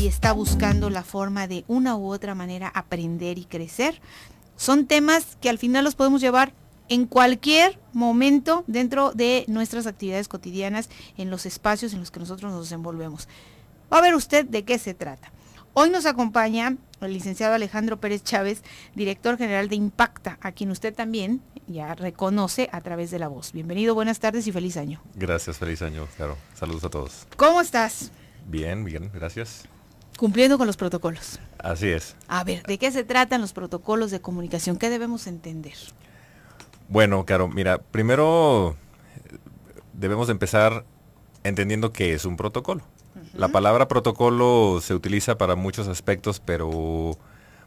y está buscando la forma de una u otra manera aprender y crecer. Son temas que al final los podemos llevar en cualquier momento dentro de nuestras actividades cotidianas, en los espacios en los que nosotros nos desenvolvemos. Va a ver usted de qué se trata. Hoy nos acompaña el licenciado Alejandro Pérez Chávez, director general de Impacta, a quien usted también ya reconoce a través de la voz. Bienvenido, buenas tardes y feliz año. Gracias, feliz año, claro. Saludos a todos. ¿Cómo estás? Bien, bien, gracias. Cumpliendo con los protocolos. Así es. A ver, ¿de qué se tratan los protocolos de comunicación? ¿Qué debemos entender? Bueno, Caro, mira, primero debemos empezar entendiendo qué es un protocolo. La palabra protocolo se utiliza para muchos aspectos, pero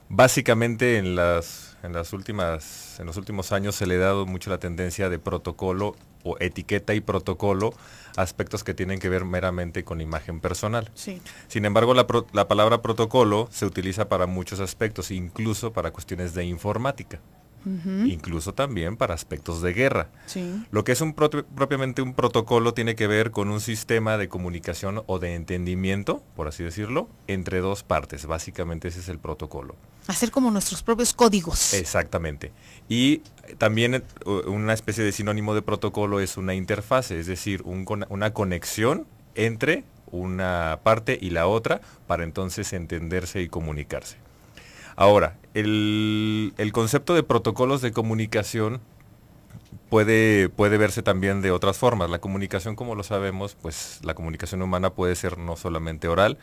básicamente en los últimos años se le ha dado mucho la tendencia de protocolo o etiqueta y protocolo, aspectos que tienen que ver meramente con imagen personal. Sí. Sin embargo, la palabra protocolo se utiliza para muchos aspectos, incluso para cuestiones de informática. Incluso también para aspectos de guerra. Sí. Lo que es propiamente un protocolo tiene que ver con un sistema de comunicación o de entendimiento, por así decirlo, entre dos partes. Básicamente ese es el protocolo. Hacer como nuestros propios códigos. Exactamente. Y también una especie de sinónimo de protocolo es una interfase, es decir, una conexión entre una parte y la otra para entonces entenderse y comunicarse. Ahora, el concepto de protocolos de comunicación puede verse también de otras formas. La comunicación, como lo sabemos, pues la comunicación humana puede ser no solamente oral,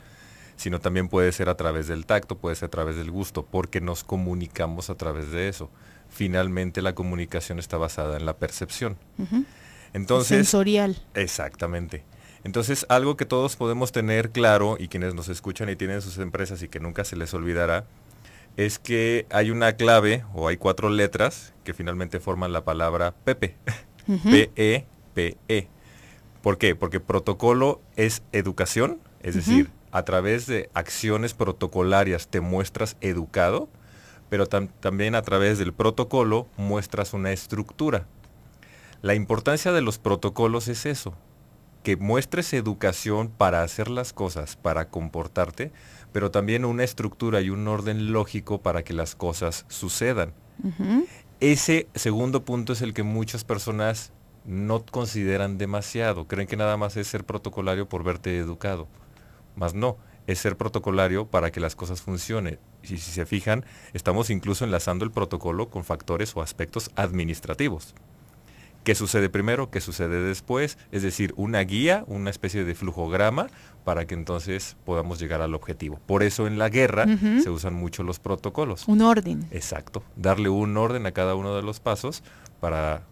sino también puede ser a través del tacto, puede ser a través del gusto, porque nos comunicamos a través de eso. Finalmente la comunicación está basada en la percepción. Entonces, sensorial. Exactamente. Entonces, algo que todos podemos tener claro, y quienes nos escuchan y tienen sus empresas y que nunca se les olvidará, es que hay una clave o hay 4 letras que finalmente forman la palabra Pepe. P-E-P-E. ¿Por qué? Porque protocolo es educación, es decir, a través de acciones protocolarias te muestras educado, pero también a través del protocolo muestras una estructura. La importancia de los protocolos es eso, que muestres educación para hacer las cosas, para comportarte, pero también una estructura y un orden lógico para que las cosas sucedan. Ese segundo punto es el que muchas personas no consideran demasiado. Creen que nada más es ser protocolario por verte educado. Mas no, es ser protocolario para que las cosas funcionen. Y si se fijan, estamos incluso enlazando el protocolo con factores o aspectos administrativos. ¿Qué sucede primero? ¿Qué sucede después? Es decir, una guía, una especie de flujograma para que entonces podamos llegar al objetivo. Por eso en la guerra se usan mucho los protocolos. Un orden. Exacto. Darle un orden a cada uno de los pasos para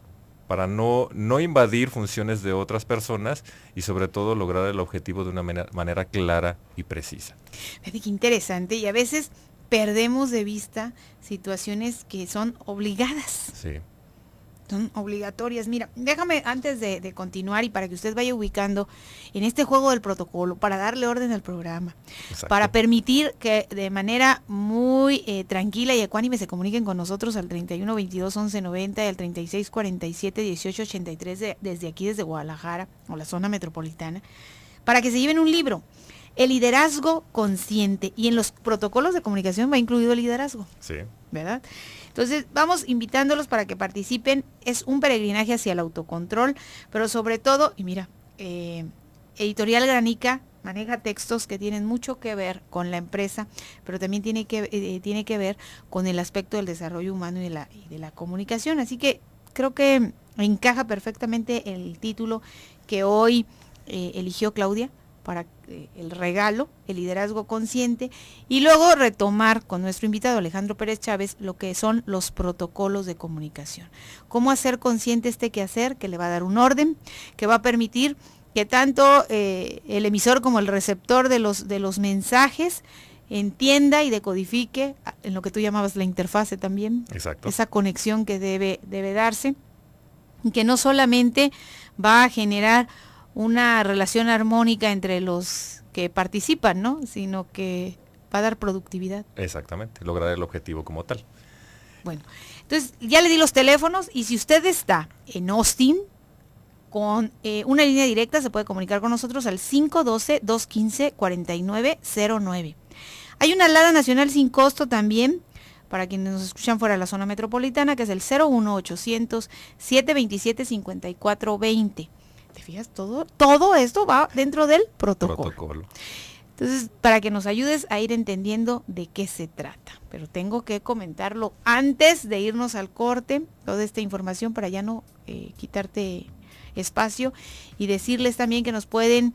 no invadir funciones de otras personas y sobre todo lograr el objetivo de una manera clara y precisa. Fíjate qué interesante, y a veces perdemos de vista situaciones que son obligadas. Sí. Son obligatorias. Mira, déjame antes de continuar y para que usted vaya ubicando en este juego del protocolo, para darle orden al programa, Exacto. para permitir que de manera muy tranquila y ecuánime se comuniquen con nosotros al 31 22 11 90 y al 36 47 18 83 desde aquí, desde Guadalajara o la zona metropolitana, para que se lleven un libro, El liderazgo consciente, y en los protocolos de comunicación va incluido el liderazgo. Sí. ¿Verdad? Entonces vamos invitándolos para que participen. Es un peregrinaje hacia el autocontrol, pero sobre todo, y mira, Editorial Granica maneja textos que tienen mucho que ver con la empresa, pero también tiene que ver con el aspecto del desarrollo humano y de la comunicación. Así que creo que encaja perfectamente el título que hoy eligió Claudia para el regalo, el liderazgo consciente, y luego retomar con nuestro invitado Alejandro Pérez Chávez lo que son los protocolos de comunicación. Cómo hacer consciente este quehacer que le va a dar un orden, que va a permitir que tanto el emisor como el receptor de los mensajes entienda y decodifique en lo que tú llamabas la interfase también. Exacto. Esa conexión que debe darse, y que no solamente va a generar una relación armónica entre los que participan, ¿no? Sino que va a dar productividad. Exactamente, lograr el objetivo como tal. Bueno, entonces ya le di los teléfonos, y si usted está en Austin, con una línea directa, se puede comunicar con nosotros al 512-215-4909. Hay una alada nacional sin costo también, para quienes nos escuchan fuera de la zona metropolitana, que es el 01800-727-5420. ¿Te fijas? Todo esto va dentro del protocolo. Entonces, para que nos ayudes a ir entendiendo de qué se trata. Pero tengo que comentarlo antes de irnos al corte, toda esta información para ya no quitarte espacio, y decirles también que nos pueden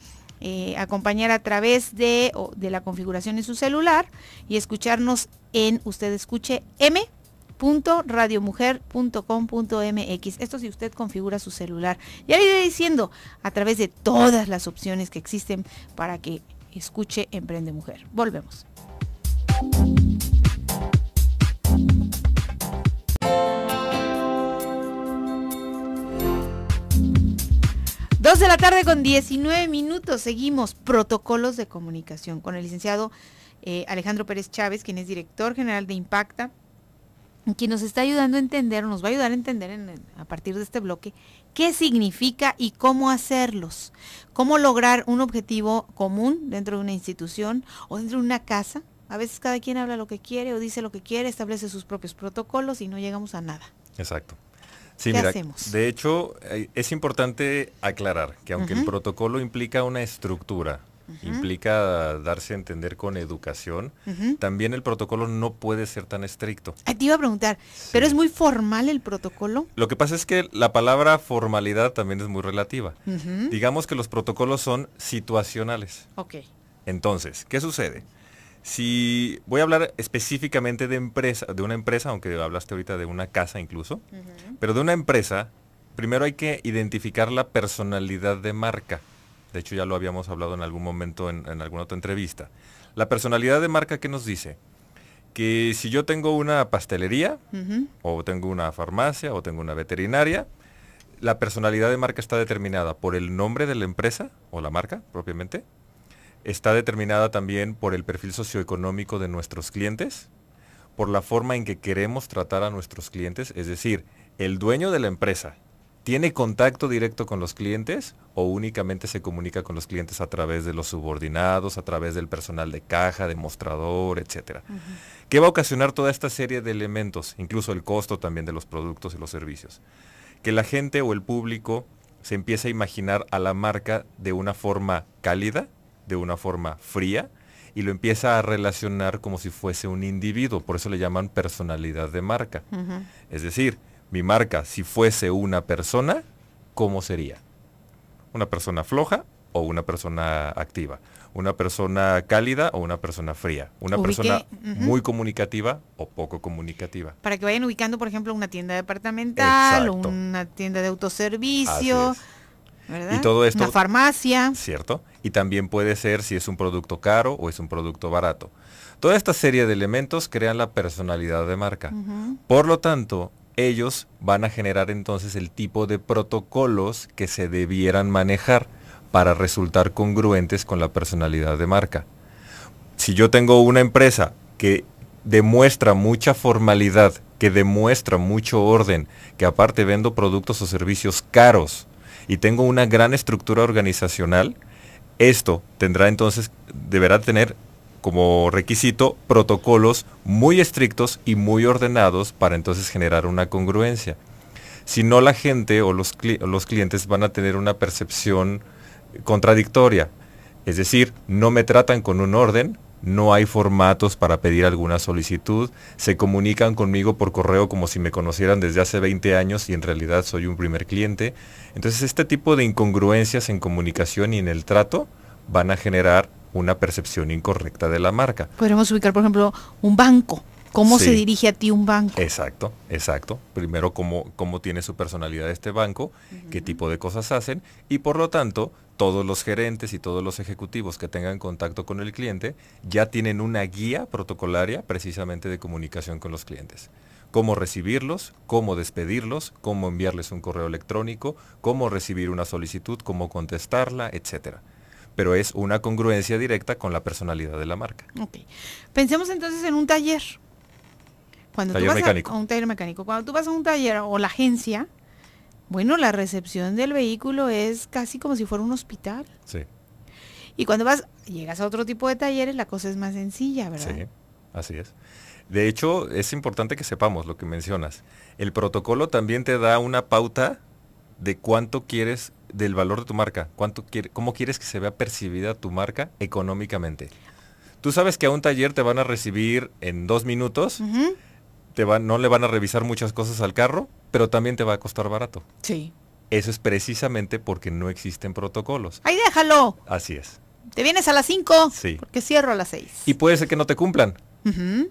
acompañar a través de la configuración en su celular y escucharnos en Usted Escuche m.radiomujer.com.mx. Esto si usted configura su celular. Ya le iré diciendo a través de todas las opciones que existen para que escuche Emprende Mujer. Volvemos. 2 de la tarde con 19 minutos. Seguimos protocolos de comunicación con el licenciado Alejandro Pérez Chávez, quien es director general de Impacta, quien nos está ayudando a entender, nos va a ayudar a entender a partir de este bloque qué significa y cómo hacerlos, cómo lograr un objetivo común dentro de una institución o dentro de una casa. A veces cada quien habla lo que quiere o dice lo que quiere, establece sus propios protocolos y no llegamos a nada. Exacto. Sí, ¿Qué mira, hacemos? de hecho, es importante aclarar que aunque el protocolo implica una estructura, implica darse a entender con educación, también el protocolo no puede ser tan estricto. Te iba a preguntar, Sí. ¿pero es muy formal el protocolo? Lo que pasa es que la palabra formalidad también es muy relativa. Digamos que los protocolos son situacionales. Ok. Entonces, ¿qué sucede? Si voy a hablar específicamente de una empresa, aunque hablaste ahorita de una casa incluso, pero de una empresa, primero hay que identificar la personalidad de marca. De hecho, ya lo habíamos hablado en algún momento en alguna otra entrevista. La personalidad de marca, ¿qué nos dice? Que si yo tengo una pastelería, o tengo una farmacia, o tengo una veterinaria, la personalidad de marca está determinada por el nombre de la empresa, o la marca propiamente. Está determinada también por el perfil socioeconómico de nuestros clientes, por la forma en que queremos tratar a nuestros clientes, es decir, el dueño de la empresa tiene contacto directo con los clientes o únicamente se comunica con los clientes a través de los subordinados, a través del personal de caja, de mostrador, etcétera. ¿Qué va a ocasionar toda esta serie de elementos? Incluso el costo también de los productos y los servicios. Que la gente o el público se empiece a imaginar a la marca de una forma cálida, de una forma fría, y lo empieza a relacionar como si fuese un individuo. Por eso le llaman personalidad de marca. Es decir, mi marca, si fuese una persona, ¿cómo sería? ¿Una persona floja o una persona activa? ¿Una persona cálida o una persona fría? ¿Una persona muy comunicativa o poco comunicativa? Para que vayan ubicando, por ejemplo, una tienda departamental, Exacto. una tienda de autoservicio, Así es. ¿verdad? Y todo esto, una farmacia. ¿cierto? Y también puede ser si es un producto caro o es un producto barato. Toda esta serie de elementos crean la personalidad de marca. Por lo tanto, ellos van a generar entonces el tipo de protocolos que se debieran manejar para resultar congruentes con la personalidad de marca. Si yo tengo una empresa que demuestra mucha formalidad, que demuestra mucho orden, que aparte vendo productos o servicios caros y tengo una gran estructura organizacional, esto tendrá entonces, deberá tener como requisito protocolos muy estrictos y muy ordenados para entonces generar una congruencia. Si no, la gente o los clientes van a tener una percepción contradictoria. Es decir, no me tratan con un orden, no hay formatos para pedir alguna solicitud, se comunican conmigo por correo como si me conocieran desde hace 20 años y en realidad soy un primer cliente. Entonces este tipo de incongruencias en comunicación y en el trato van a generar una percepción incorrecta de la marca. Podríamos ubicar, por ejemplo, un banco. ¿Cómo se dirige a ti un banco? Exacto, exacto. Primero, cómo tiene su personalidad este banco, qué tipo de cosas hacen, y por lo tanto, todos los gerentes y todos los ejecutivos que tengan contacto con el cliente ya tienen una guía protocolaria precisamente de comunicación con los clientes. Cómo recibirlos, cómo despedirlos, cómo enviarles un correo electrónico, cómo recibir una solicitud, cómo contestarla, etcétera. Pero es una congruencia directa con la personalidad de la marca. Ok. Pensemos entonces en un taller. Cuando Taller tú vas mecánico. a un taller mecánico, cuando tú vas a un taller o la agencia, Bueno, la recepción del vehículo es casi como si fuera un hospital. Sí. Y cuando llegas a otro tipo de talleres, la cosa es más sencilla, ¿verdad? Sí, así es. De hecho, es importante que sepamos lo que mencionas. El protocolo también te da una pauta de cuánto quieres del valor de tu marca, cómo quieres que se vea percibida tu marca económicamente. Tú sabes que a un taller te van a recibir en 2 minutos, no le van a revisar muchas cosas al carro, pero también te va a costar barato. Sí. Eso es precisamente porque no existen protocolos. ¡Ahí déjalo! Así es. Te vienes a las 5, Sí. porque cierro a las 6. Y puede ser que no te cumplan.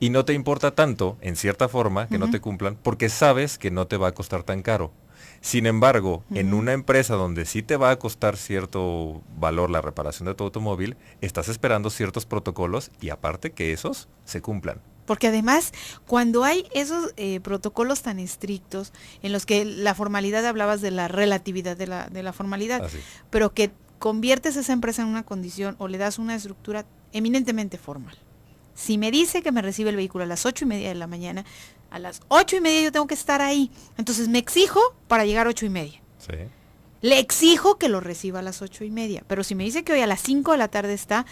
Y no te importa tanto, en cierta forma, que no te cumplan, porque sabes que no te va a costar tan caro. Sin embargo, en una empresa donde sí te va a costar cierto valor la reparación de tu automóvil, estás esperando ciertos protocolos y aparte que esos se cumplan. Porque además, cuando hay esos protocolos tan estrictos, en los que la formalidad, hablabas de la relatividad de la formalidad, Así. pero que conviertes esa empresa en una condición o le das una estructura eminentemente formal. Si me dice que me recibe el vehículo a las 8:30 de la mañana, a las 8:30 yo tengo que estar ahí. Entonces me exijo para llegar a 8:30. Sí. Le exijo que lo reciba a las 8:30. Pero si me dice que hoy a las 5 de la tarde está,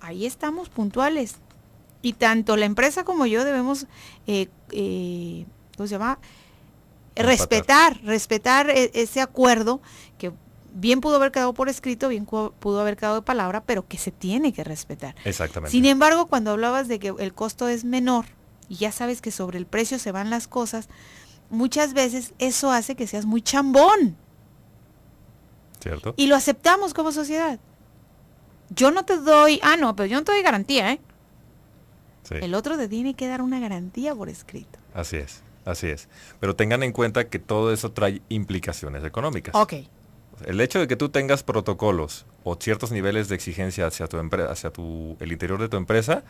ahí estamos puntuales. Y tanto la empresa como yo debemos, ¿cómo se llama? Respetar ese acuerdo que bien pudo haber quedado por escrito, bien pudo haber quedado de palabra, pero que se tiene que respetar. Exactamente. Sin embargo, cuando hablabas de que el costo es menor, y ya sabes que sobre el precio se van las cosas, muchas veces eso hace que seas muy chambón. ¿Cierto? Y lo aceptamos como sociedad. Yo no te doy, pero yo no te doy garantía, ¿eh? Sí. El otro te tiene que dar una garantía por escrito. Así es, así es. Pero tengan en cuenta que todo eso trae implicaciones económicas. Ok. El hecho de que tú tengas protocolos o ciertos niveles de exigencia hacia el interior de tu empresa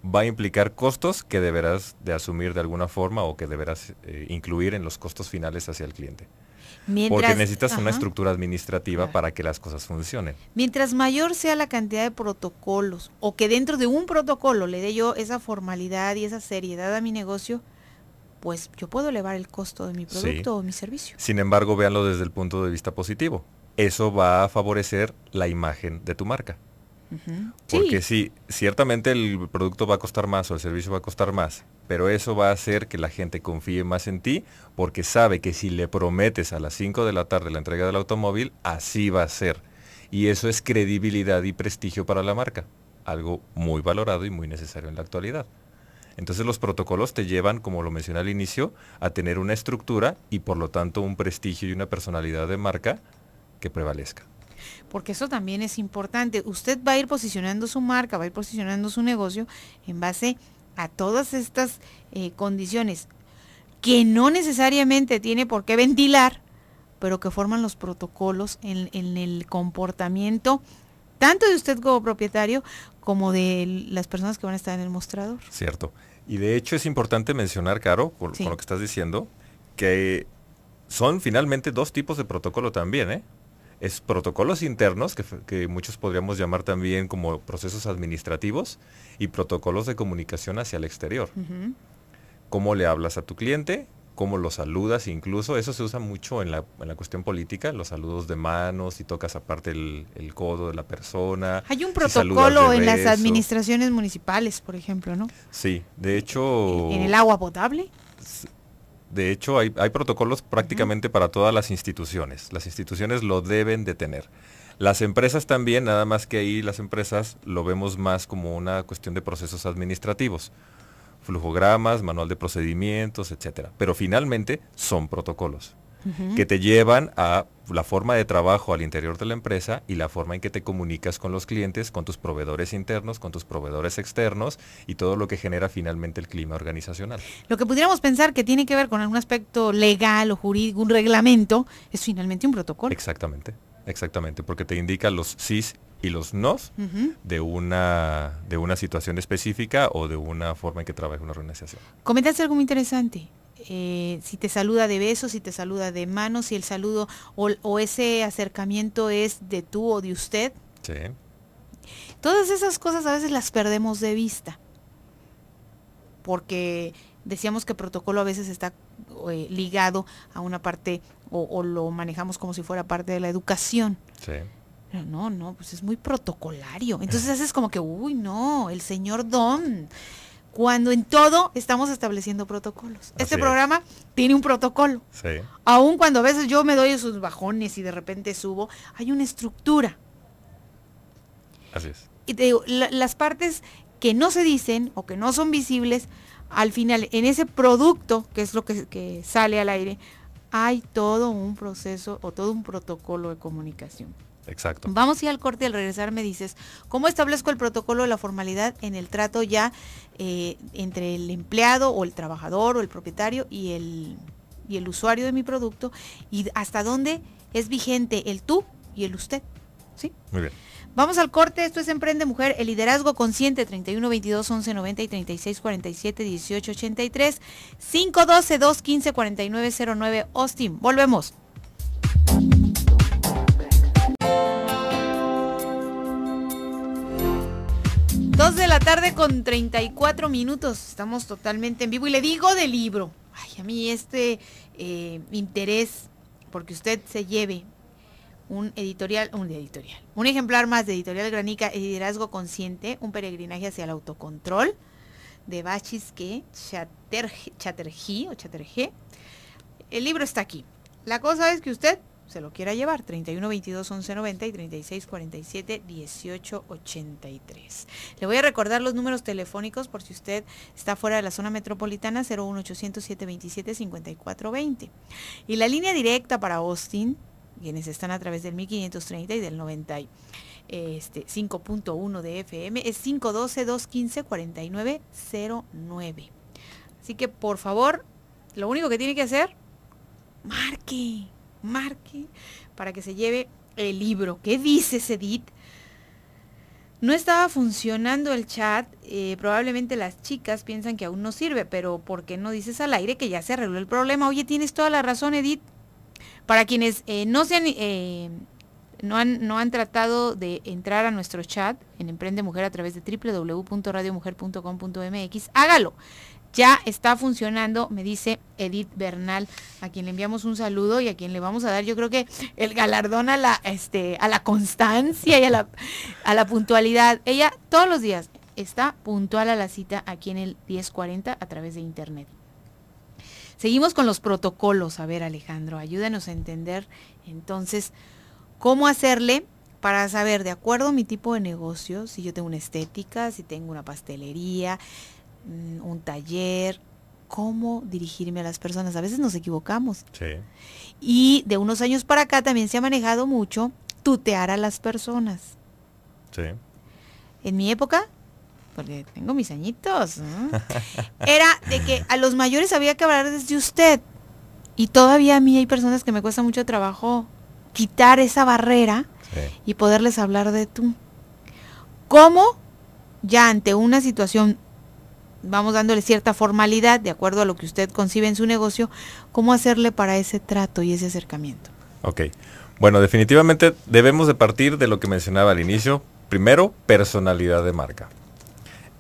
va a implicar costos que deberás de asumir de alguna forma o que deberás incluir en los costos finales hacia el cliente. Porque necesitas una estructura administrativa para que las cosas funcionen. Mientras mayor sea la cantidad de protocolos o que dentro de un protocolo le dé yo esa formalidad y esa seriedad a mi negocio, pues yo puedo elevar el costo de mi producto o mi servicio. Sin embargo, véanlo desde el punto de vista positivo. Eso va a favorecer la imagen de tu marca. Porque sí, ciertamente el producto va a costar más o el servicio va a costar más, pero eso va a hacer que la gente confíe más en ti porque sabe que si le prometes a las 5 de la tarde la entrega del automóvil, así va a ser. Y eso es credibilidad y prestigio para la marca, algo muy valorado y muy necesario en la actualidad. Entonces los protocolos te llevan, como lo mencioné al inicio, a tener una estructura y por lo tanto un prestigio y una personalidad de marca que prevalezca. Porque eso también es importante. Usted va a ir posicionando su marca, va a ir posicionando su negocio en base a todas estas condiciones que no necesariamente tiene por qué ventilar, pero que forman los protocolos en el comportamiento tanto de usted como propietario como de las personas que van a estar en el mostrador. Cierto. Y de hecho es importante mencionar, Caro, con lo que estás diciendo, que son finalmente 2 tipos de protocolo también, ¿eh? Es protocolos internos, que muchos podríamos llamar también como procesos administrativos, y protocolos de comunicación hacia el exterior. Cómo le hablas a tu cliente, cómo lo saludas, incluso eso se usa mucho en la cuestión política, los saludos de manos, si tocas aparte el codo de la persona. Hay un protocolo en las administraciones municipales, por ejemplo, ¿no? Sí, de hecho... ¿En el agua potable? De hecho, hay protocolos prácticamente para todas las instituciones. Las instituciones lo deben de tener. Las empresas también, nada más que ahí las empresas lo vemos más como una cuestión de procesos administrativos. Flujogramas, manual de procedimientos, etcétera. Pero finalmente son protocolos que te llevan a la forma de trabajo al interior de la empresa y la forma en que te comunicas con los clientes, con tus proveedores internos, con tus proveedores externos y todo lo que genera finalmente el clima organizacional. Lo que pudiéramos pensar que tiene que ver con algún aspecto legal o jurídico, un reglamento, es finalmente un protocolo. Exactamente, exactamente, porque te indica los sís y los nos de una situación específica o de una forma en que trabaja una organización. Comentaste algo muy interesante. Si te saluda de besos, si te saluda de manos, si el saludo o ese acercamiento es de tú o de usted. Sí. Todas esas cosas a veces las perdemos de vista. Porque decíamos que protocolo a veces está ligado a una parte o lo manejamos como si fuera parte de la educación. Sí. Pero no, pues es muy protocolario. Entonces haces como que, uy, no, el señor Don. Cuando en todo estamos estableciendo protocolos. Este programa tiene un protocolo. Sí. Aun cuando a veces yo me doy esos bajones y de repente subo, hay una estructura. Así es. Y te digo, las partes que no se dicen o que no son visibles, al final, en ese producto, que es lo que sale al aire, hay todo un proceso o todo un protocolo de comunicación. Exacto. Vamos a ir al corte y al regresar me dices, ¿cómo establezco el protocolo de la formalidad en el trato ya entre el empleado o el trabajador o el propietario y el usuario de mi producto? Y hasta dónde es vigente el tú y el usted. ¿Sí? Muy bien. Vamos al corte, esto es Emprende Mujer, el liderazgo consciente, 31 22 11 90 y 36 47 18 83, 512 215 49 09, Austin. Volvemos. 2 de la tarde con 34 minutos, estamos totalmente en vivo y le digo de libro. Ay, a mí interés, porque usted se lleve un ejemplar más de Editorial Granica, El liderazgo consciente, un peregrinaje hacia el autocontrol, de Bachis Chatterjee. El libro está aquí. La cosa es que usted se lo quiera llevar, 31 22 11 90 y 36 47 18 83. Le voy a recordar los números telefónicos por si usted está fuera de la zona metropolitana, 01 800 727 54 20. Y la línea directa para Austin, quienes están a través del 1530 y del 95.1 de FM, es 512-215-4909. Así que, por favor, lo único que tiene que hacer, marque para que se lleve el libro. ¿Qué dices, Edith? No estaba funcionando el chat, probablemente las chicas piensan que aún no sirve, pero ¿por qué no dices al aire que ya se arregló el problema? Oye, tienes toda la razón, Edith. Para quienes no han tratado de entrar a nuestro chat en Emprende Mujer a través de www.radiomujer.com.mx, hágalo. Ya está funcionando, me dice Edith Bernal, a quien le enviamos un saludo y a quien le vamos a dar, yo creo que el galardón a la constancia y a la puntualidad. Ella todos los días está puntual a la cita aquí en el 1040 a través de internet. Seguimos con los protocolos. A ver, Alejandro, ayúdanos a entender entonces cómo hacerle para saber, de acuerdo a mi tipo de negocio, si yo tengo una estética, si tengo una pastelería, un taller, cómo dirigirme a las personas. A veces nos equivocamos. Sí. Y de unos años para acá también se ha manejado mucho tutear a las personas. Sí. En mi época, porque tengo mis añitos, ¿no? Era de que a los mayores había que hablar desde usted. Y todavía a mí hay personas que me cuesta mucho trabajo quitar esa barrera, sí, y poderles hablar de tú. ¿Cómo ya ante una situación vamos dándole cierta formalidad de acuerdo a lo que usted concibe en su negocio, cómo hacerle para ese trato y ese acercamiento? Ok. Bueno, definitivamente debemos de partir de lo que mencionaba al inicio. Primero, personalidad de marca.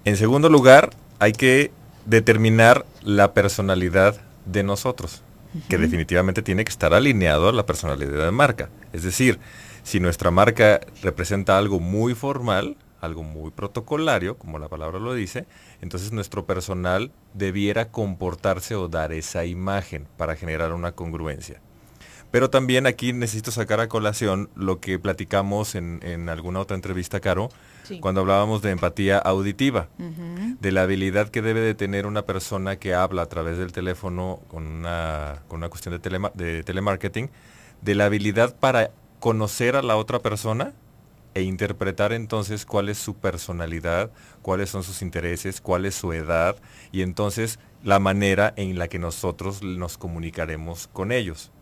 En segundo lugar, hay que determinar la personalidad de nosotros, que definitivamente tiene que estar alineado a la personalidad de marca. Es decir, si nuestra marca representa algo muy formal, algo muy protocolario, como la palabra lo dice, entonces nuestro personal debiera comportarse o dar esa imagen para generar una congruencia. Pero también aquí necesito sacar a colación lo que platicamos en alguna otra entrevista, Caro, sí, cuando hablábamos de empatía auditiva, de la habilidad que debe de tener una persona que habla a través del teléfono con una cuestión de telemarketing, de la habilidad para conocer a la otra persona e interpretar entonces cuál es su personalidad, cuáles son sus intereses, cuál es su edad y entonces la manera en la que nosotros nos comunicaremos con ellos.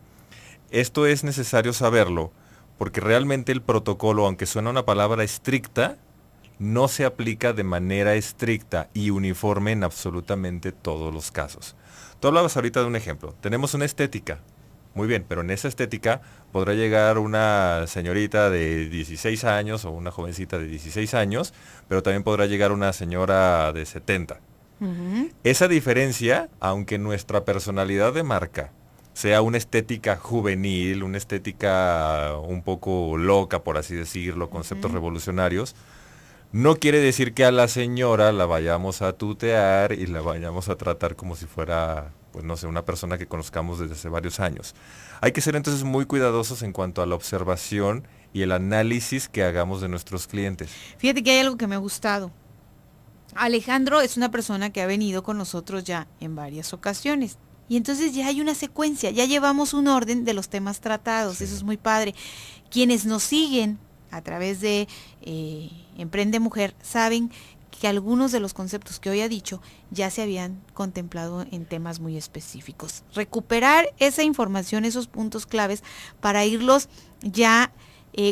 Esto es necesario saberlo porque realmente el protocolo, aunque suena una palabra estricta, no se aplica de manera estricta y uniforme en absolutamente todos los casos. Tú hablabas ahorita de un ejemplo. Tenemos una estética. Muy bien, pero en esa estética podrá llegar una señorita de 16 años o una jovencita de 16 años, pero también podrá llegar una señora de 70. Esa diferencia, aunque nuestra personalidad de marca sea una estética juvenil, una estética un poco loca, por así decirlo, conceptos revolucionarios, no quiere decir que a la señora la vayamos a tutear y la vayamos a tratar como si fuera, pues no sé, una persona que conozcamos desde hace varios años. Hay que ser entonces muy cuidadosos en cuanto a la observación y el análisis que hagamos de nuestros clientes. Fíjate que hay algo que me ha gustado. Alejandro es una persona que ha venido con nosotros ya en varias ocasiones. Y entonces ya hay una secuencia, ya llevamos un orden de los temas tratados, eso es muy padre. Quienes nos siguen a través de Emprende Mujer saben que algunos de los conceptos que hoy ha dicho ya se habían contemplado en temas muy específicos. Recuperar esa información, esos puntos claves para irlos ya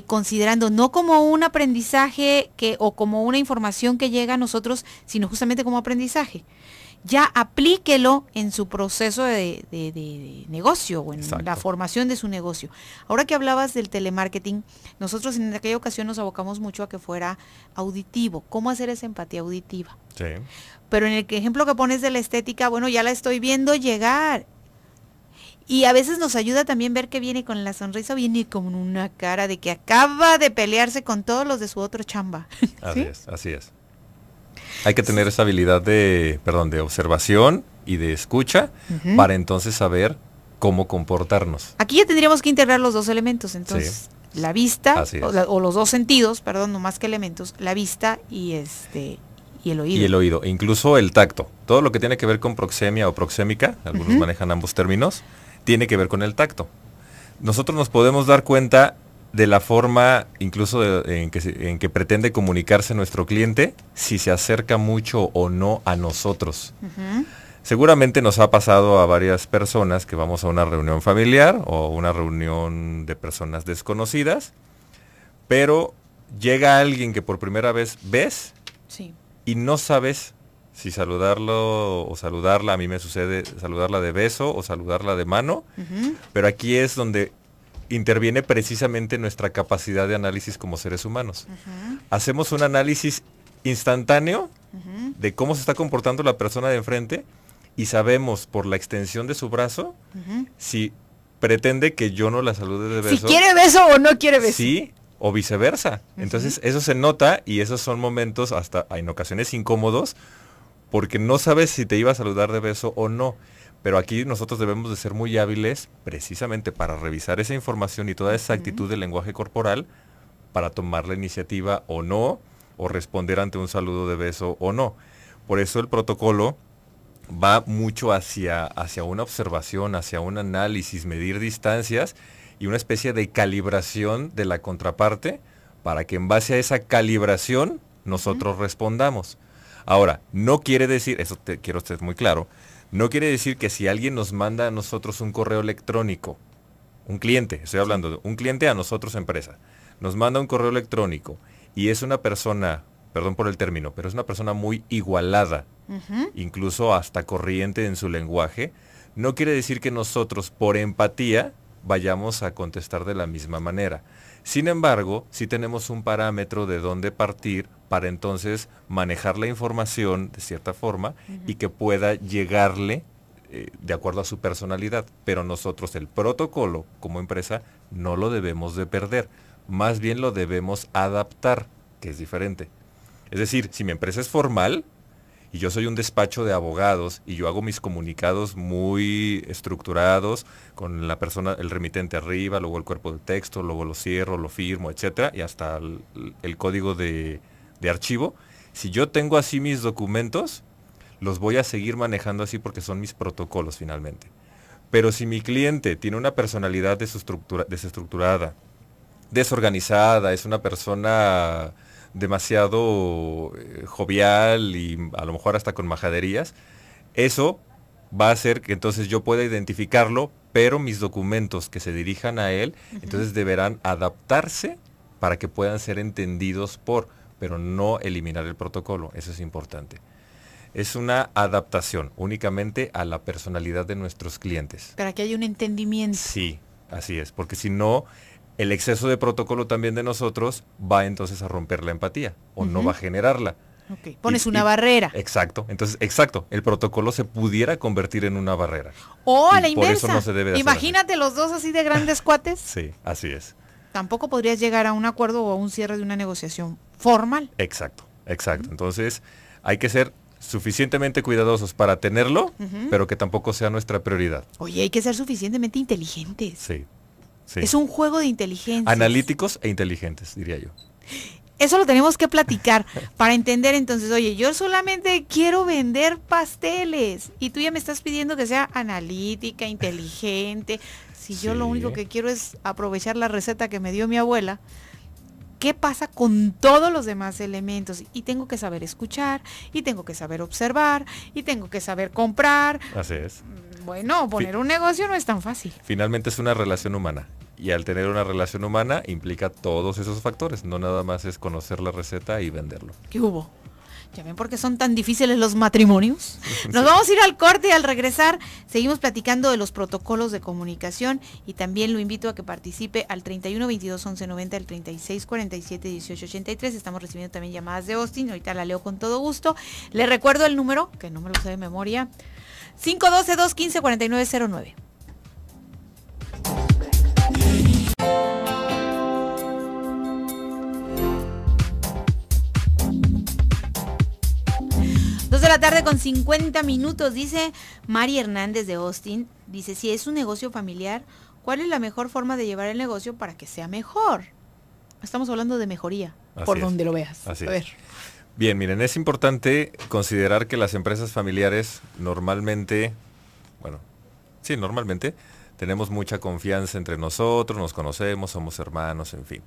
considerando no como un aprendizaje o como una información que llega a nosotros, sino justamente como aprendizaje. Ya aplíquelo en su proceso de negocio o en la formación de su negocio. Ahora que hablabas del telemarketing, nosotros en aquella ocasión nos abocamos mucho a que fuera auditivo. ¿Cómo hacer esa empatía auditiva? Sí. Pero en el ejemplo que pones de la estética, bueno, ya la estoy viendo llegar. Y a veces nos ayuda también ver que viene con la sonrisa, viene con una cara de que acaba de pelearse con todos los de su otro chamba. Así es, así es. Hay que tener esa habilidad de observación y de escucha para entonces saber cómo comportarnos. Aquí ya tendríamos que integrar los dos elementos, entonces la vista o los dos sentidos, perdón, no más que elementos, la vista y el oído. Y el oído, e incluso el tacto. Todo lo que tiene que ver con proxemia o proxémica, algunos manejan ambos términos, tiene que ver con el tacto. Nosotros nos podemos dar cuenta de la forma incluso en que pretende comunicarse nuestro cliente, si se acerca mucho o no a nosotros. Seguramente nos ha pasado a varias personas que vamos a una reunión familiar o una reunión de personas desconocidas, pero llega alguien que por primera vez ves y no sabes si saludarlo o saludarla. A mí me sucede saludarla de beso o saludarla de mano, pero aquí es donde interviene precisamente nuestra capacidad de análisis como seres humanos. Hacemos un análisis instantáneo de cómo se está comportando la persona de enfrente y sabemos por la extensión de su brazo si pretende que yo no la salude de beso. Si quiere beso o no quiere beso. Sí, o viceversa. Entonces eso se nota y esos son momentos hasta en ocasiones incómodos porque no sabes si te iba a saludar de beso o no. Pero aquí nosotros debemos de ser muy hábiles precisamente para revisar esa información y toda esa actitud del lenguaje corporal para tomar la iniciativa o no, o responder ante un saludo de beso o no. Por eso el protocolo va mucho hacia una observación, hacia un análisis, medir distancias y una especie de calibración de la contraparte para que en base a esa calibración nosotros respondamos. Ahora, no quiere decir, eso quiero ser muy claro, no quiere decir que si alguien nos manda a nosotros un correo electrónico, un cliente, estoy hablando de un cliente a nosotros empresa, nos manda un correo electrónico y es una persona, perdón por el término, pero es una persona muy igualada, incluso hasta corriente en su lenguaje, no quiere decir que nosotros por empatía vayamos a contestar de la misma manera. Sin embargo, sí tenemos un parámetro de dónde partir para entonces manejar la información de cierta forma y que pueda llegarle de acuerdo a su personalidad. Pero nosotros el protocolo como empresa no lo debemos de perder, más bien lo debemos adaptar, que es diferente. Es decir, si mi empresa es formal y yo soy un despacho de abogados y yo hago mis comunicados muy estructurados con la persona, el remitente arriba, luego el cuerpo de texto, luego lo cierro, lo firmo, etcétera, y hasta el código de archivo. Si yo tengo así mis documentos, los voy a seguir manejando así porque son mis protocolos finalmente. Pero si mi cliente tiene una personalidad desestructurada, desorganizada, es una persona demasiado jovial y a lo mejor hasta con majaderías, eso va a hacer que entonces yo pueda identificarlo, pero mis documentos que se dirijan a él, entonces deberán adaptarse para que puedan ser entendidos pero no eliminar el protocolo, eso es importante. Es una adaptación únicamente a la personalidad de nuestros clientes. Para que haya un entendimiento. Sí, así es, porque si no, el exceso de protocolo también de nosotros va entonces a romper la empatía o no va a generarla. Ok, pones una barrera. Exacto, entonces, exacto, el protocolo se pudiera convertir en una barrera. O a la por inversa. eso no se debe de hacer Imagínate los dos así de grandes cuates. Sí, así es. Tampoco podrías llegar a un acuerdo o a un cierre de una negociación formal. Exacto, exacto. Entonces, hay que ser suficientemente cuidadosos para tenerlo, pero que tampoco sea nuestra prioridad. Oye, hay que ser suficientemente inteligentes. Sí, sí. Es un juego de inteligencia. Analíticos e inteligentes, diría yo. Eso lo tenemos que platicar para entender entonces, oye, yo solamente quiero vender pasteles y tú ya me estás pidiendo que sea analítica, inteligente. Si yo lo único que quiero es aprovechar la receta que me dio mi abuela, ¿qué pasa con todos los demás elementos? Y tengo que saber escuchar, y tengo que saber observar, y tengo que saber comprar. Así es. Bueno, poner un negocio no es tan fácil. Finalmente es una relación humana. Y al tener una relación humana implica todos esos factores. No nada más es conocer la receta y venderlo. ¿Qué hubo? ¿Ya ven por qué son tan difíciles los matrimonios? Nos vamos a ir al corte y al regresar seguimos platicando de los protocolos de comunicación y también lo invito a que participe al 31 22 11 90, al 36 47 18 83. Estamos recibiendo también llamadas de Austin, ahorita la leo con todo gusto. Le recuerdo el número, que no me lo sé de memoria, 512 215 4909. De la tarde con 50 minutos, dice Mari Hernández de Austin, dice, si es un negocio familiar, ¿cuál es la mejor forma de llevar el negocio para que sea mejor? Estamos hablando de mejoría, por donde lo veas. Así a ver. Bien, miren, es importante considerar que las empresas familiares normalmente, normalmente tenemos mucha confianza entre nosotros, nos conocemos, somos hermanos, en fin.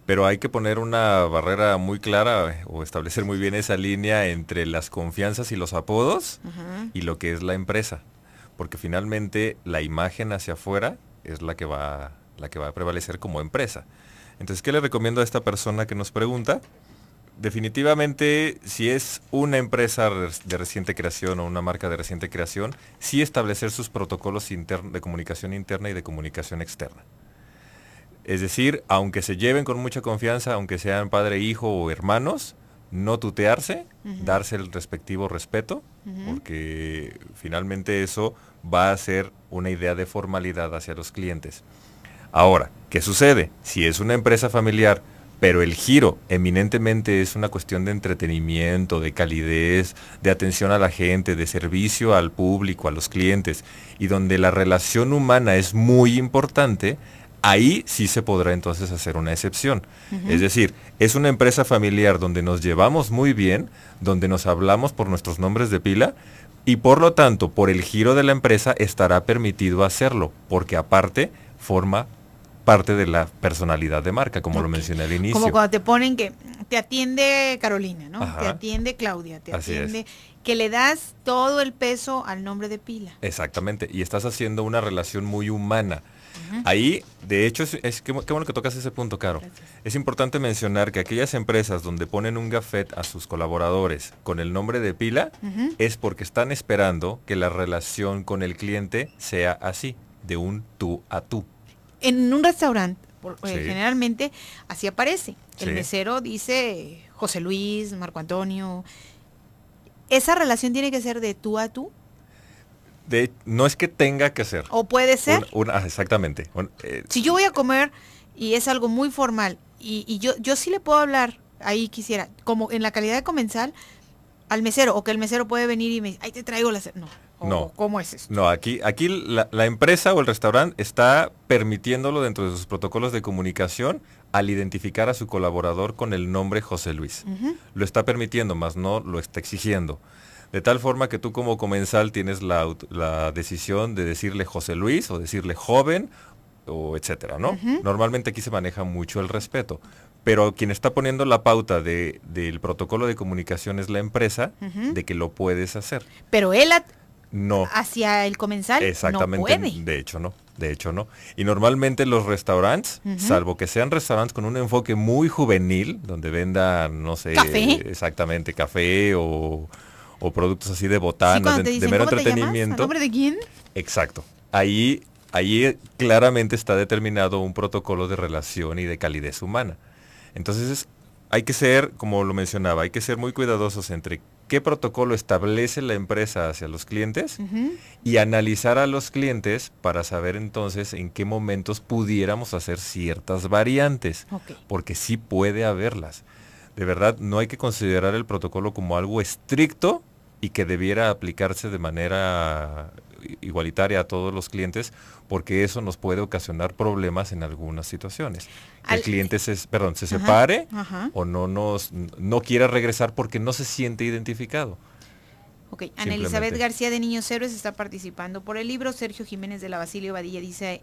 Pero hay que poner una barrera muy clara o establecer muy bien esa línea entre las confianzas y los apodos y lo que es la empresa. Porque finalmente la imagen hacia afuera es la que va a prevalecer como empresa. Entonces, ¿qué le recomiendo a esta persona que nos pregunta? Definitivamente, si es una empresa de reciente creación o una marca de reciente creación, sí establecer sus protocolos de comunicación interna y de comunicación externa. Es decir, aunque se lleven con mucha confianza, aunque sean padre, hijo o hermanos, no tutearse, darse el respectivo respeto, porque finalmente eso va a ser una idea de formalidad hacia los clientes. Ahora, ¿qué sucede? Si es una empresa familiar, pero el giro eminentemente es una cuestión de entretenimiento, de calidez, de atención a la gente, de servicio al público, a los clientes, y donde la relación humana es muy importante, ahí sí se podrá entonces hacer una excepción. Es decir, es una empresa familiar donde nos llevamos muy bien, donde nos hablamos por nuestros nombres de pila y por lo tanto, por el giro de la empresa estará permitido hacerlo, porque aparte forma parte de la personalidad de marca, como lo mencioné al inicio. Como cuando te ponen que te atiende Carolina, ¿no? Ajá. Te atiende Claudia, te Así atiende, que le das todo el peso al nombre de pila. Exactamente, y estás haciendo una relación muy humana. Ahí, de hecho, qué bueno que tocas ese punto, Caro. Gracias. Es importante mencionar que aquellas empresas donde ponen un gafet a sus colaboradores con el nombre de pila, es porque están esperando que la relación con el cliente sea así, de un tú a tú. En un restaurante, Sí. generalmente así aparece. El Sí. mesero dice José Luis, Marco Antonio. ¿Esa relación tiene que ser de tú a tú? No es que tenga que ser. ¿O puede ser? Exactamente. Si yo voy a comer y es algo muy formal y yo sí le puedo hablar, ahí quisiera, como en la calidad de comensal, al mesero, o que el mesero puede venir y me dice, ahí te traigo la... No. ¿Cómo es eso? No, aquí la empresa o el restaurante está permitiéndolo dentro de sus protocolos de comunicación al identificar a su colaborador con el nombre José Luis. Lo está permitiendo, más no lo está exigiendo. De tal forma que tú como comensal tienes la decisión de decirle José Luis o decirle joven o etcétera, ¿no? Normalmente aquí se maneja mucho el respeto, pero quien está poniendo la pauta del protocolo de comunicación es la empresa, de que lo puedes hacer. Pero él no. Hacia el comensal Exactamente, no puede. De hecho no. Y normalmente los restaurantes, salvo que sean restaurantes con un enfoque muy juvenil, donde vendan, no sé, ¿Café? Exactamente, café o productos así de botanas, Sí, de mero entretenimiento. ¿A nombre de quién? Exacto. Ahí claramente está determinado un protocolo de relación y de calidez humana. Entonces, hay que ser, como lo mencionaba, hay que ser muy cuidadosos entre qué protocolo establece la empresa hacia los clientes y analizar a los clientes para saber entonces en qué momentos pudiéramos hacer ciertas variantes, porque sí puede haberlas. De verdad, no hay que considerar el protocolo como algo estricto y que debiera aplicarse de manera igualitaria a todos los clientes, porque eso nos puede ocasionar problemas en algunas situaciones. Que el cliente se separe o no quiera regresar porque no se siente identificado. Ok, Ana Elizabeth García de Niños Héroes está participando por el libro. Sergio Jiménez de la Basilio Vadillo dice,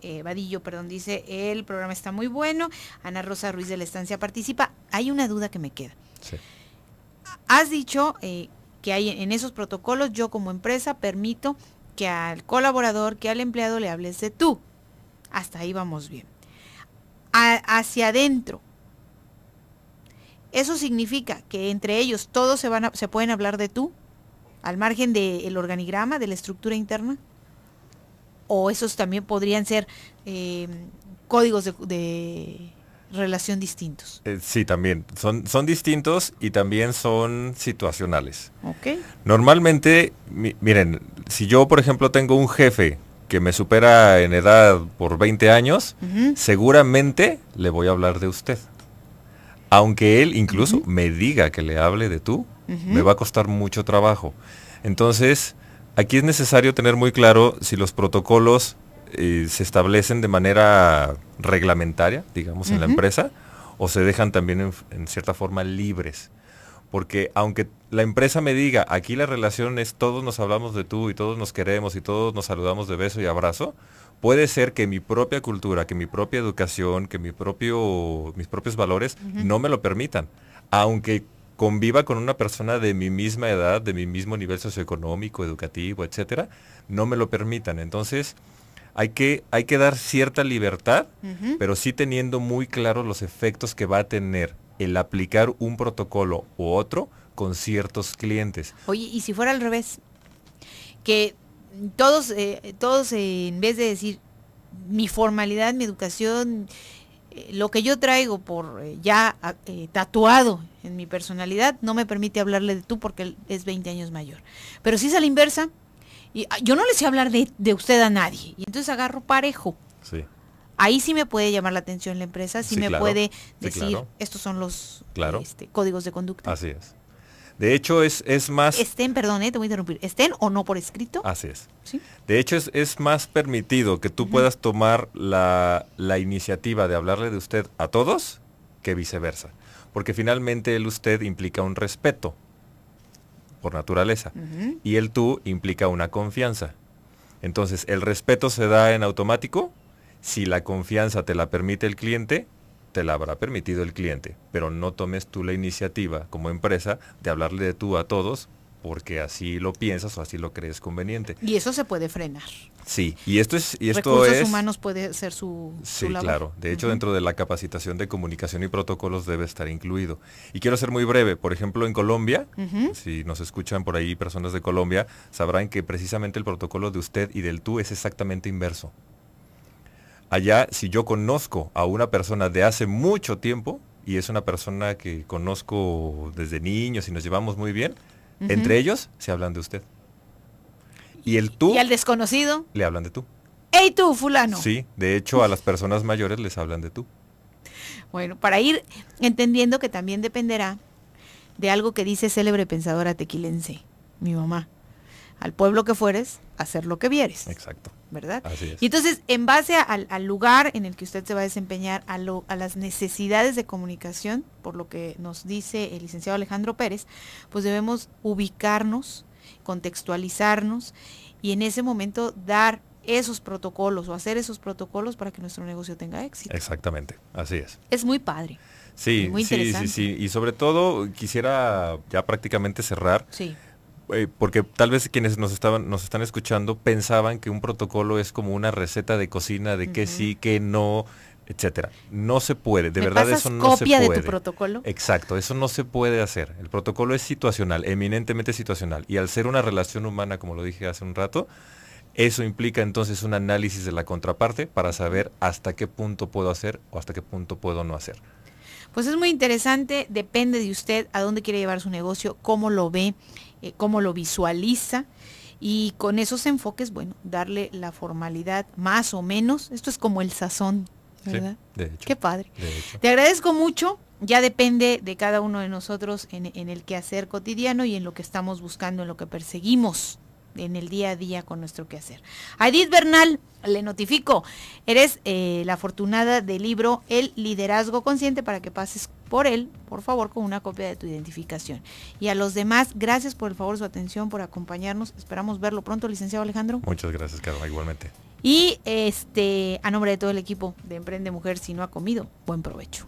el programa está muy bueno. Ana Rosa Ruiz de la Estancia participa. Hay una duda que me queda. Sí. Has dicho que hay en esos protocolos, yo como empresa permito que al colaborador, que al empleado le hables de tú. Hasta ahí vamos bien. Hacia adentro. Eso significa que entre ellos todos se pueden hablar de tú, al margen del organigrama, de la estructura interna. O esos también podrían ser códigos de relación distintos. Sí, también. Son distintos y también son situacionales. Okay. Normalmente, miren, si yo, por ejemplo, tengo un jefe que me supera en edad por 20 años, seguramente le voy a hablar de usted. Aunque él incluso me diga que le hable de tú, me va a costar mucho trabajo. Entonces, aquí es necesario tener muy claro si los protocolos se establecen de manera reglamentaria, digamos, en la empresa, o se dejan también en cierta forma libres. Porque aunque la empresa me diga, aquí la relación es todos nos hablamos de tú y todos nos queremos y todos nos saludamos de beso y abrazo, puede ser que mi propia cultura, que mi propia educación, que mis propios valores no me lo permitan. Aunque conviva con una persona de mi misma edad, de mi mismo nivel socioeconómico, educativo, etcétera, no me lo permitan. Entonces, hay que dar cierta libertad, pero sí teniendo muy claros los efectos que va a tener el aplicar un protocolo u otro con ciertos clientes. Oye, ¿y si fuera al revés? Que todos en vez de decir mi formalidad, mi educación, lo que yo traigo por tatuado en mi personalidad, no me permite hablarle de tú porque él es 20 años mayor. Pero si es a la inversa, y yo no le sé hablar de usted a nadie, y entonces agarro parejo. Sí. Ahí sí me puede llamar la atención la empresa, sí me claro, puede decir, claro. Estos son los Claro. Códigos de conducta. Así es. De hecho, es más... Te voy a interrumpir, estén o no por escrito. Así es. ¿Sí? De hecho, es más permitido que tú puedas tomar la iniciativa de hablarle de usted a todos que viceversa. Porque finalmente el usted implica un respeto, por naturaleza. Y el tú implica una confianza. Entonces, el respeto se da en automático. Si la confianza te la permite el cliente, te la habrá permitido el cliente. Pero no tomes tú la iniciativa como empresa de hablarle de tú a todos porque así lo piensas o así lo crees conveniente. Y eso se puede frenar. Sí, y esto Recursos humanos puede ser su labor. Claro. De hecho, dentro de la capacitación de comunicación y protocolos debe estar incluido. Y quiero ser muy breve. Por ejemplo, en Colombia, si nos escuchan por ahí personas de Colombia, sabrán que precisamente el protocolo de usted y del tú es exactamente inverso. Allá, si yo conozco a una persona de hace mucho tiempo, y es una persona que conozco desde niños y nos llevamos muy bien, entre ellos se hablan de usted. Y el tú... ¿Y al desconocido? Le hablan de tú. ¡Ey tú, fulano! Sí, de hecho a las personas mayores les hablan de tú. Bueno, para ir entendiendo que también dependerá de algo que dice célebre pensadora tequilense, mi mamá. Al pueblo que fueres, hacer lo que vieres. Exacto. ¿Verdad? Así es. Y entonces, en base al lugar en el que usted se va a desempeñar, a las necesidades de comunicación, por lo que nos dice el licenciado Alejandro Pérez, pues debemos ubicarnos, contextualizarnos y en ese momento dar esos protocolos o hacer esos protocolos para que nuestro negocio tenga éxito. Exactamente, así es. Es muy padre. Sí, muy interesante. sí. Y sobre todo quisiera ya prácticamente cerrar. Sí. Porque tal vez quienes nos están escuchando pensaban que un protocolo es como una receta de cocina de que sí, que no, etcétera. No se puede, de verdad eso no se puede. ¿Copia de tu protocolo? Exacto, eso no se puede hacer. El protocolo es situacional, eminentemente situacional. Y al ser una relación humana, como lo dije hace un rato, eso implica entonces un análisis de la contraparte para saber hasta qué punto puedo hacer o hasta qué punto puedo no hacer. Pues es muy interesante, depende de usted a dónde quiere llevar su negocio, cómo lo ve, cómo lo visualiza. Y con esos enfoques, bueno, darle la formalidad más o menos. Esto es como el sazón, ¿verdad? Sí, de hecho. Qué padre. De hecho. Te agradezco mucho. Ya depende de cada uno de nosotros en el quehacer cotidiano y en lo que estamos buscando, en lo que perseguimos en el día a día con nuestro quehacer. A Edith Bernal, le notifico, eres la afortunada del libro El Liderazgo Consciente, para que pases por él, por favor, con una copia de tu identificación. Y a los demás, gracias por el favor de su atención, por acompañarnos. Esperamos verlo pronto, licenciado Alejandro. Muchas gracias, Carla, igualmente. Y a nombre de todo el equipo de Emprende Mujer, si no ha comido, buen provecho.